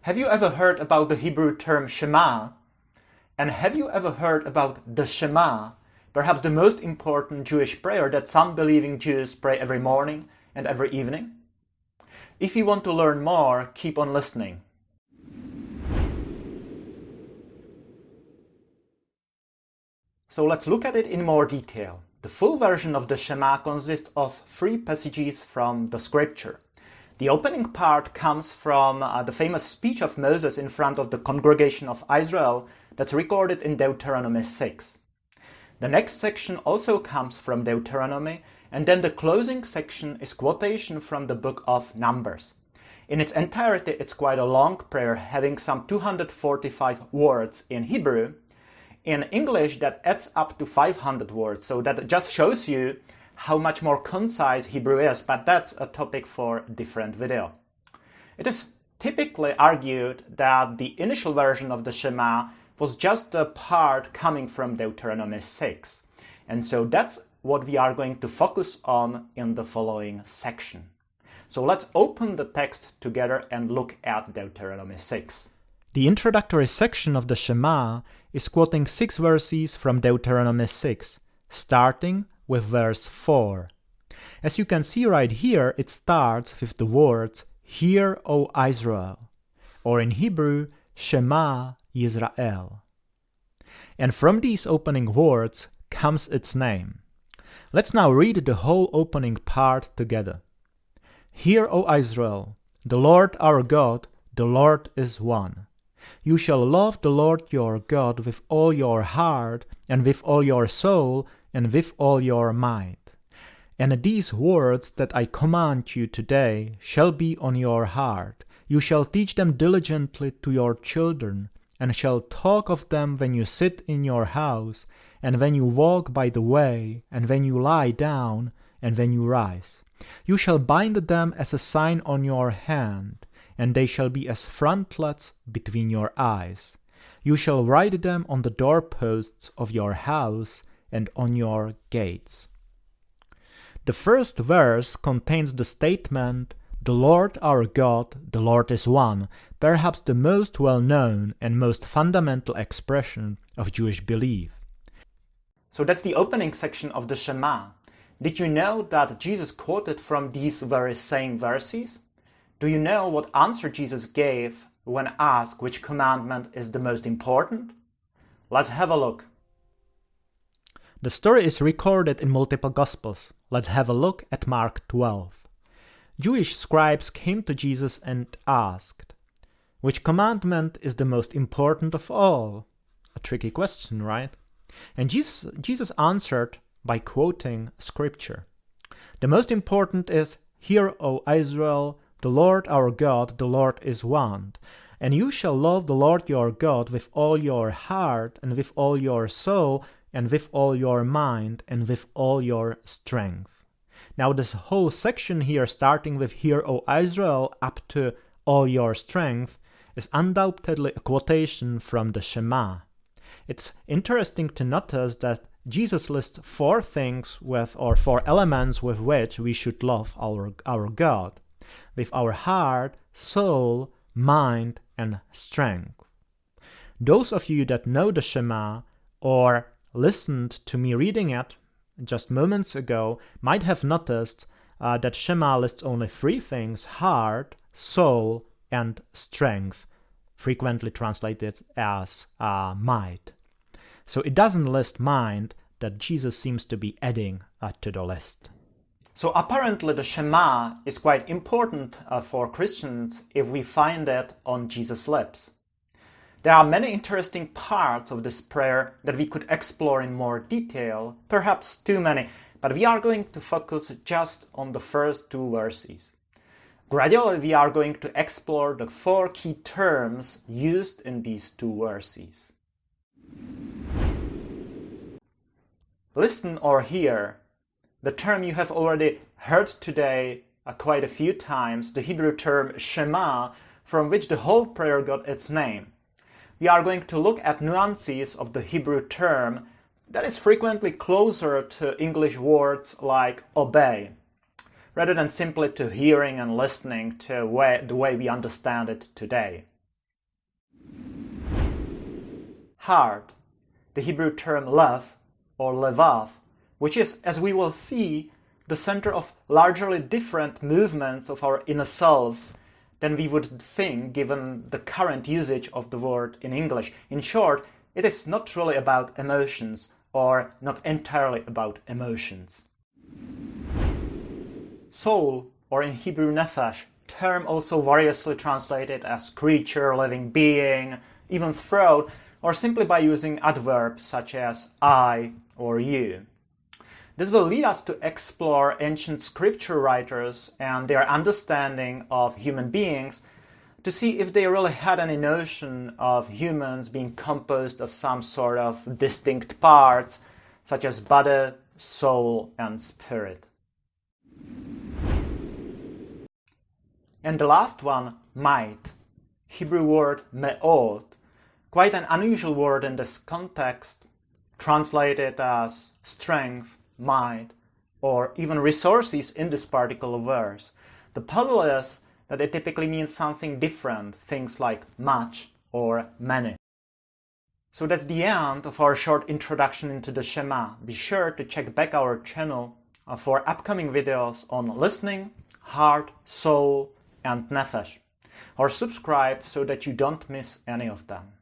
Have you ever heard about the Hebrew term Shema? And have you ever heard about the Shema, perhaps the most important Jewish prayer that some believing Jews pray every morning and every evening? If you want to learn more, keep on listening. So let's look at it in more detail. The full version of the Shema consists of 3 passages from the scripture. The opening part comes from the famous speech of Moses in front of the congregation of Israel that's recorded in Deuteronomy 6. The next section also comes from Deuteronomy, and then the closing section is quotation from the book of Numbers. In its entirety, it's quite a long prayer, having some 245 words in Hebrew. In English, that adds up to 500 words, so that just shows you how much more concise Hebrew is, but that's a topic for a different video. It is typically argued that the initial version of the Shema was just a part coming from Deuteronomy 6. And so that's what we are going to focus on in the following section. So let's open the text together and look at Deuteronomy 6. The introductory section of the Shema is quoting 6 verses from Deuteronomy 6, starting with verse 4. As you can see right here, it starts with the words, "Hear, O Israel," or in Hebrew, "Shema Yisrael." And from these opening words comes its name. Let's now read the whole opening part together. "Hear, O Israel, the Lord our God, the Lord is one. You shall love the Lord your God with all your heart, and with all your soul, and with all your might. And these words that I command you today shall be on your heart. You shall teach them diligently to your children, and shall talk of them when you sit in your house, and when you walk by the way, and when you lie down, and when you rise. You shall bind them as a sign on your hand, and they shall be as frontlets between your eyes. You shall write them on the doorposts of your house and on your gates." The first verse contains the statement, "The Lord our God, the Lord is one," perhaps the most well-known and most fundamental expression of Jewish belief. So that's the opening section of the Shema. Did you know that Jesus quoted from these very same verses? Do you know what answer Jesus gave when asked which commandment is the most important? Let's have a look. The story is recorded in multiple Gospels. Let's have a look at Mark 12. Jewish scribes came to Jesus and asked, "Which commandment is the most important of all?" A tricky question, right? And Jesus answered by quoting scripture. The most important is, "Hear, O Israel, the Lord our God, the Lord is one. And you shall love the Lord your God with all your heart, and with all your soul, and with all your mind, and with all your strength." Now this whole section here, starting with "Hear, O Israel," up to "all your strength," is undoubtedly a quotation from the Shema. It's interesting to notice that Jesus lists 4 things or 4 elements with which we should love our God, with our heart, soul, mind, and strength. Those of you that know the Shema or listened to me reading it just moments ago might have noticed that Shema lists only 3 things: heart, soul, and strength, frequently translated as might. So it doesn't list mind that Jesus seems to be adding to the list. So apparently the Shema is quite important for Christians if we find it on Jesus' lips. There are many interesting parts of this prayer that we could explore in more detail, perhaps too many, but we are going to focus just on the first 2 verses. Gradually we are going to explore the 4 key terms used in these 2 verses. Listen or hear. The term you have already heard today quite a few times, the Hebrew term Shema, from which the whole prayer got its name. We are going to look at nuances of the Hebrew term that is frequently closer to English words like obey, rather than simply to hearing and listening to the way we understand it today. heart, the Hebrew term lev or levav, which is, as we will see, the center of largely different movements of our inner selves than we would think given the current usage of the word in English. In short, it is not really about emotions, or not entirely about emotions. Soul, or in Hebrew nephesh, term also variously translated as creature, living being, even throat, or simply by using adverbs such as I or you. This will lead us to explore ancient scripture writers and their understanding of human beings to see if they really had any notion of humans being composed of some sort of distinct parts, such as body, soul, and spirit. And the last one, might, Hebrew word meod, quite an unusual word in this context, translated as strength, might, or even resources in this particular verse. The puzzle is that it typically means something different, things like much or many. So that's the end of our short introduction into the Shema. Be sure to check back our channel for upcoming videos on listening, heart, soul, and nephesh, or subscribe so that you don't miss any of them.